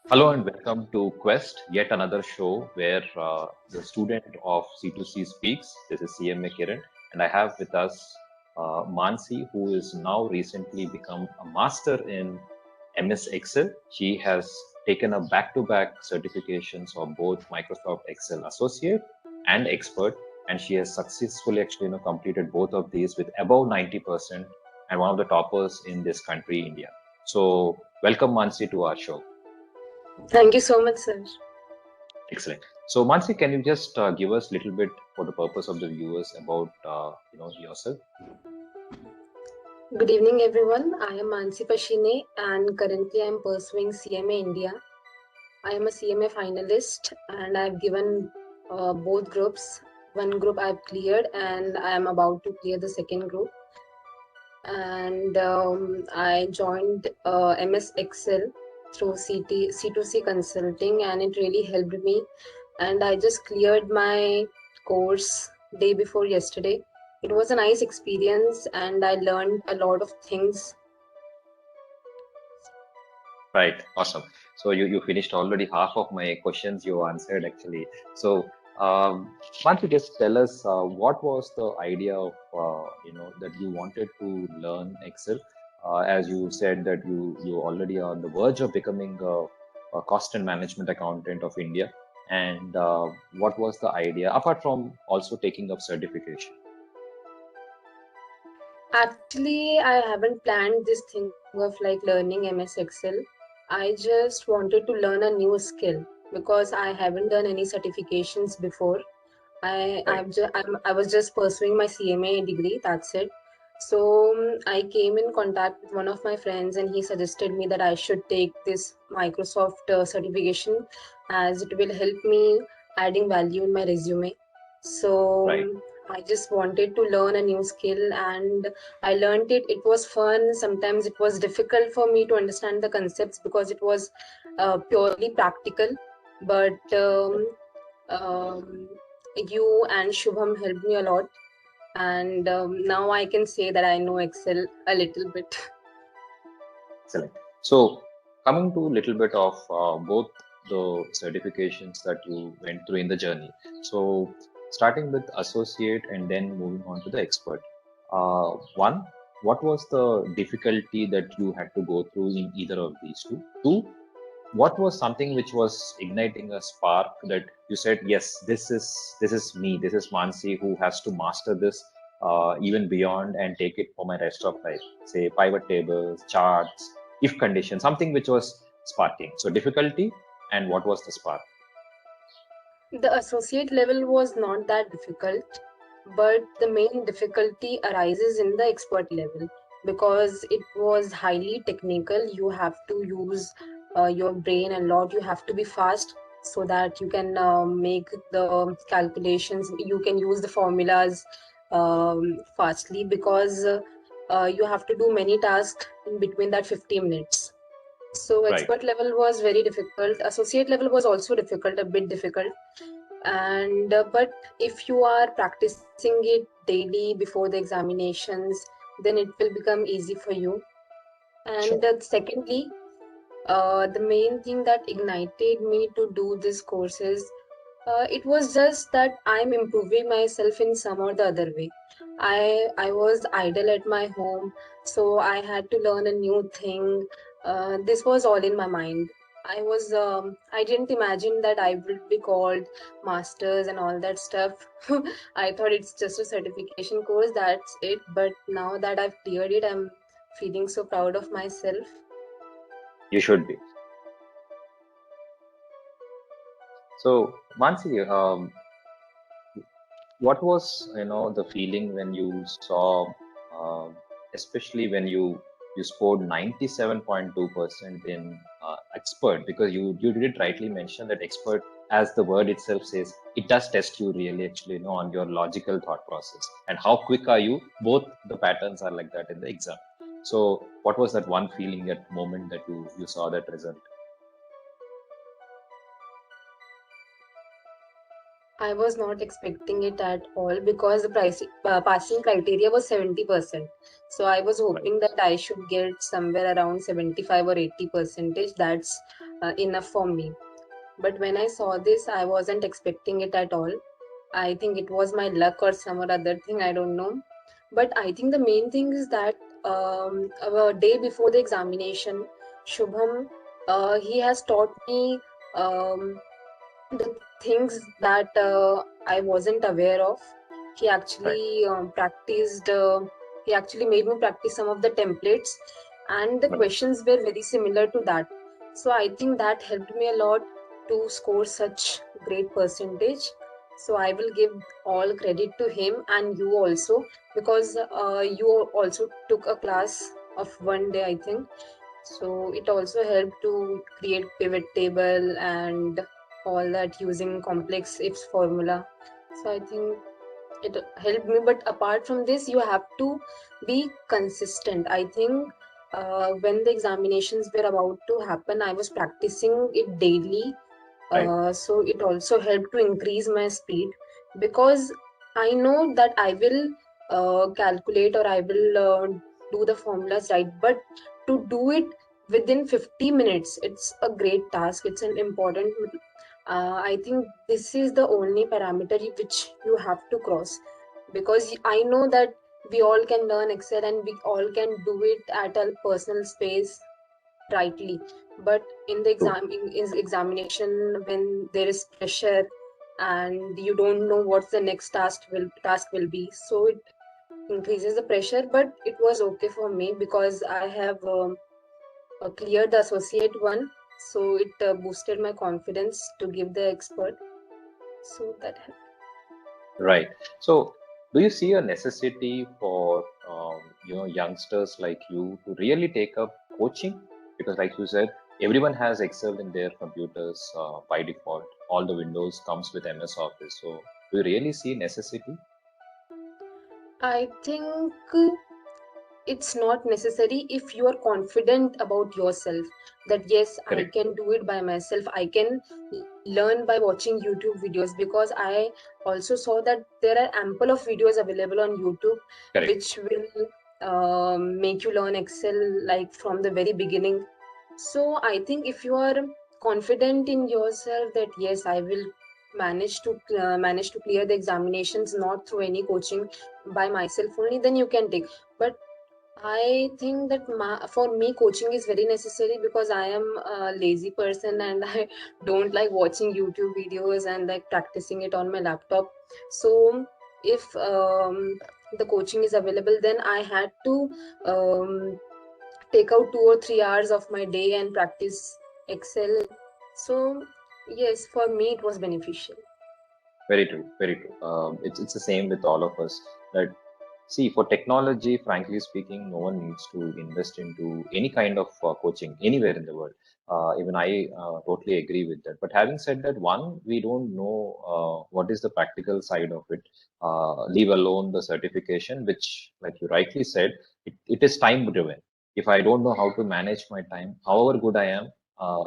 Hello and welcome to Quest, yet another show where the student of C2C speaks. This is CMA Kiran, and I have with us Mansi, who is now recently become a master in MS Excel. She has taken a back-to-back certifications of both Microsoft Excel Associate and Expert, and she has successfully actually completed both of these with above 90% and one of the toppers in this country, India. So, welcome Mansi to our show. Thank you so much, sir. Excellent. So, Mansi, can you just give us a little bit for the purpose of the viewers about yourself? Good evening, everyone. I am Mansi Pashine, and currently I am pursuing CMA India. I am a CMA finalist, and I've given both groups. One group I've cleared, and I am about to clear the second group. And I joined MS Excel through C2C Consulting, and it really helped me. And I just cleared my course day before yesterday. It was a nice experience, and I learned a lot of things. Right. Awesome. So you finished already half of my questions you answered actually. So why don't you just tell us what was the idea of that you wanted to learn Excel? As you said that you already are on the verge of becoming a cost and management accountant of India. And what was the idea apart from also taking up certification? Actually, I haven't planned this thing of like learning MS Excel. I just wanted to learn a new skill because I haven't done any certifications before. Right. I was just pursuing my CMA degree. That's it. So I came in contact with one of my friends, and he suggested me that I should take this Microsoft certification, as it will help me adding value in my resume. So Right. I just wanted to learn a new skill, and I learned it. It was fun. Sometimes it was difficult for me to understand the concepts because it was purely practical. But um, you and Shubham helped me a lot, and now I can say that I know Excel a little bit. Excellent. So, coming to a little bit of both the certifications that you went through in the journey. So, starting with associate and then moving on to the expert. One, what was the difficulty that you had to go through in either of these two? Two, what was something which was igniting a spark that you said, yes, this is me, this is Mansi who has to master this even beyond and take it for my rest of life. Say pivot tables, charts, if condition, something which was sparking. So difficulty and what was the spark? The associate level was not that difficult, but the main difficulty arises in the expert level because it was highly technical. You have to use your brain a lot. You have to be fast so that you can make the calculations. You can use the formulas fastly because you have to do many tasks in between that 50 minutes. So Right. expert level was very difficult. Associate level was also difficult, a bit difficult. And but if you are practicing it daily before the examinations, then it will become easy for you. And Sure. secondly, the main thing that ignited me to do these courses, it was just that I'm improving myself in some or the other way. I was idle at my home, so I had to learn a new thing. This was all in my mind. I didn't imagine that I would be called masters and all that stuff. I thought it's just a certification course, that's it. But now that I've cleared it, I'm feeling so proud of myself. You should be. So Mansi, what was the feeling when you saw, especially when you scored 97.2% in expert, because you did rightly mention that expert, as the word itself says, it does test you really actually on your logical thought process and how quick are you. Both the patterns are like that in the exam. So what was that one feeling at moment that you saw that result? I was not expecting it at all because the passing criteria was 70%. So I was Right. hoping that I should get somewhere around 75 or 80 percentage. That's enough for me. But when I saw this, I wasn't expecting it at all. I think it was my luck or some or other thing, I don't know. But I think the main thing is that a day before the examination, Shubham, he has taught me um, the things that I wasn't aware of. He Right. actually he actually made me practice some of the templates, and the Right. questions were very similar to that. So I think that helped me a lot to score such great percentage. So I will give all credit to him and you also, because you also took a class of one day, I think. So it also helped to create pivot table and all that using complex ifs formula. So I think it helped me. But apart from this, you have to be consistent. I think when the examinations were about to happen, I was practicing it daily. Right. So it also helped to increase my speed, because I know that I will calculate or I will do the formulas right, but to do it within 50 minutes, it's a great task. It's an important. I think this is the only parameter which you have to cross, because I know that we all can learn Excel and we all can do it at a personal space rightly. But in the True. examination, when there is pressure and you don't know what the next task will be, so it increases the pressure. But it was okay for me because I have cleared the associate one, so it boosted my confidence to give the expert. So that helped. Right. So, do you see a necessity for youngsters like you to really take up coaching? Because, like you said, everyone has Excel in their computers by default. All the Windows comes with MS Office. So, do you really see necessity? I think it's not necessary if you are confident about yourself, that yes, I Correct. can do it by myself. I can learn by watching YouTube videos, because I also saw that there are ample of videos available on YouTube Correct. which will make you learn Excel like from the very beginning. So I think if you are confident in yourself that yes, I will manage to clear the examinations not through any coaching, by myself only, then you can take. But I think that for me, coaching is very necessary, because I am a lazy person and I don't like watching YouTube videos and like practicing it on my laptop. So, if the coaching is available, then I had to take out 2 or 3 hours of my day and practice Excel. So, yes, for me, it was beneficial. Very true. Very true. It's the same with all of us. That see, for technology, frankly speaking, no one needs to invest into any kind of coaching anywhere in the world. Even I totally agree with that. But having said that, one, we don't know what is the practical side of it, leave alone the certification, which, like you rightly said, it is time driven. If I don't know how to manage my time, however good I am,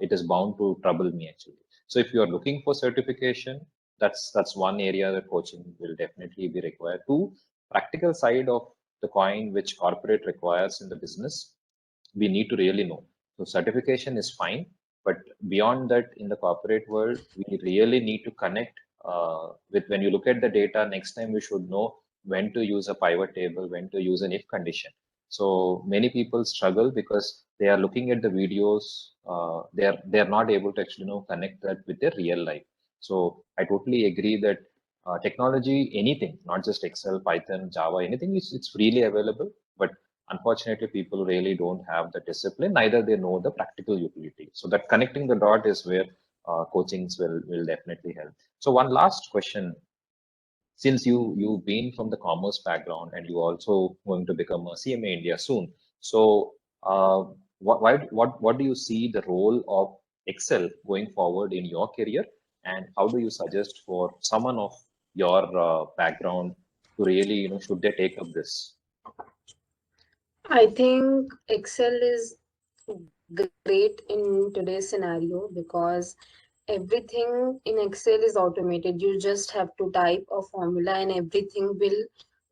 it is bound to trouble me actually. So if you are looking for certification, that's one area that coaching will definitely be required. Two, practical side of the coin which corporate requires in the business, we need to really know. So certification is fine, but beyond that, in the corporate world, we really need to connect with, when you look at the data next time, we should know when to use a pivot table, when to use an if condition. So many people struggle because they are looking at the videos, they are not able to actually connect that with their real life. So I totally agree that technology, anything, not just Excel, Python, Java, anything, it's freely available. But unfortunately, people really don't have the discipline, neither they know the practical utility. So that connecting the dot is where coachings will definitely help. So one last question, since you've been from the commerce background and you also going to become a CMA India soon. So what do you see the role of Excel going forward in your career, and how do you suggest for someone of your background to really should they take up this? I think Excel is great in today's scenario, because everything in Excel is automated. You just have to type a formula and everything will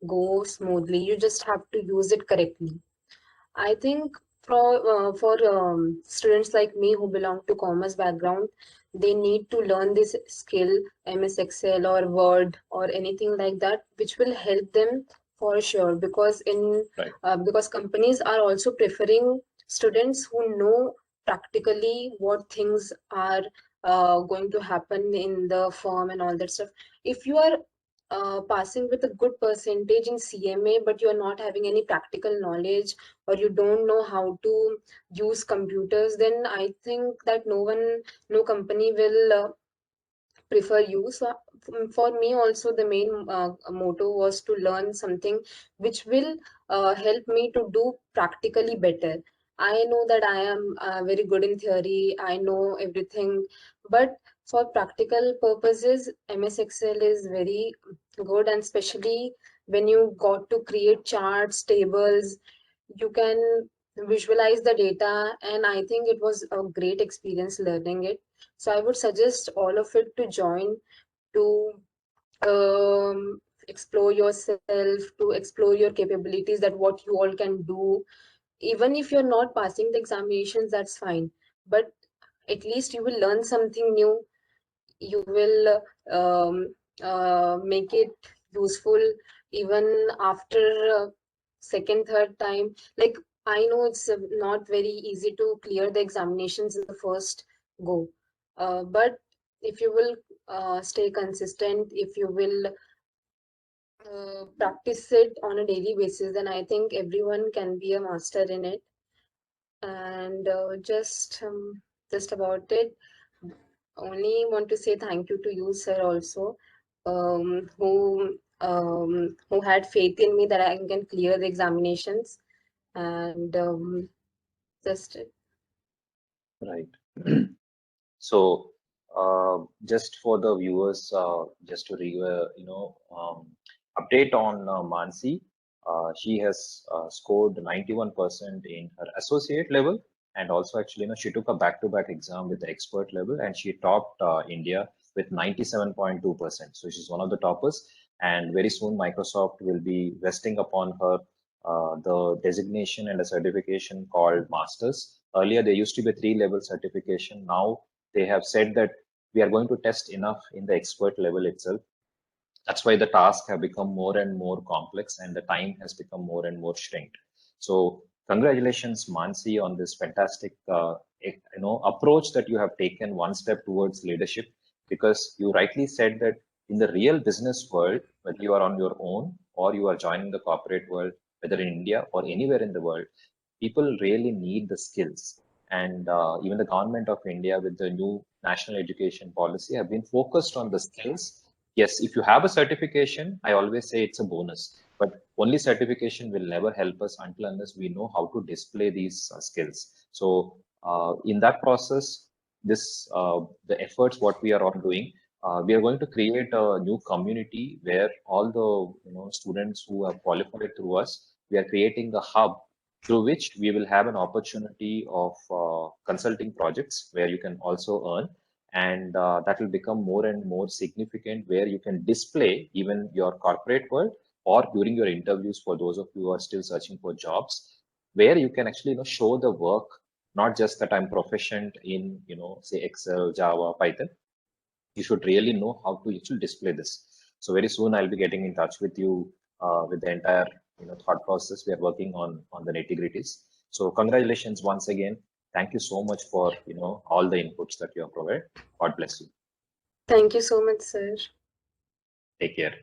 go smoothly. You just have to use it correctly. I think for students like me who belong to commerce background, they need to learn this skill, MS Excel or Word or anything like that, which will help them for sure. Because Right. because companies are also preferring students who know practically what things are going to happen in the firm and all that stuff. If you are passing with a good percentage in CMA, but you are not having any practical knowledge, or you don't know how to use computers, then I think that no company will prefer you. So for me also, the main motto was to learn something which will help me to do practically better. I know that I am very good in theory, I know everything, but for practical purposes, MS Excel is very good, and especially when you got to create charts, tables, you can visualize the data, and I think it was a great experience learning it. So I would suggest all of it to join, to explore yourself, to explore your capabilities, that what you all can do. Even if you're not passing the examinations, that's fine, but at least you will learn something new. You will make it useful even after second, third time. Like, I know it's not very easy to clear the examinations in the first go, but if you will stay consistent, if you will practice it on a daily basis, then I think everyone can be a master in it. And just about it. Only want to say thank you to you, sir, also, who had faith in me that I can clear the examinations, and just Right. So, just for the viewers, just to update on Mansi, she has scored 91% in her associate level, and also actually, she took a back-to-back exam with the expert level, and she topped India with 97.2%. So she's one of the toppers, and very soon Microsoft will be vesting upon her the designation and a certification called Masters. Earlier, there used to be a 3-level certification. Now they have said that we are going to test enough in the expert level itself. That's why the tasks have become more and more complex, and the time has become more and more shrinked. So congratulations, Mansi, on this fantastic approach that you have taken one step towards leadership. Because you rightly said that in the real business world, whether you are on your own or you are joining the corporate world, whether in India or anywhere in the world, people really need the skills. And even the government of India, with the new national education policy, have been focused on the skills. Yes, if you have a certification, I always say it's a bonus, but only certification will never help us until unless we know how to display these skills. So in that process, the efforts what we are all doing, we are going to create a new community where all the students who have qualified through us, we are creating a hub through which we will have an opportunity of consulting projects where you can also earn, and that will become more and more significant, where you can display even your corporate world, or during your interviews for those of you who are still searching for jobs, where you can actually show the work, not just that I'm proficient in say Excel, Java, Python. You should really know how to actually display this. So very soon I'll be getting in touch with you with the entire thought process. We are working on the nitty-gritties. So congratulations once again. Thank you so much for all the inputs that you have provided. God bless you. thank you so much, sir. Take care.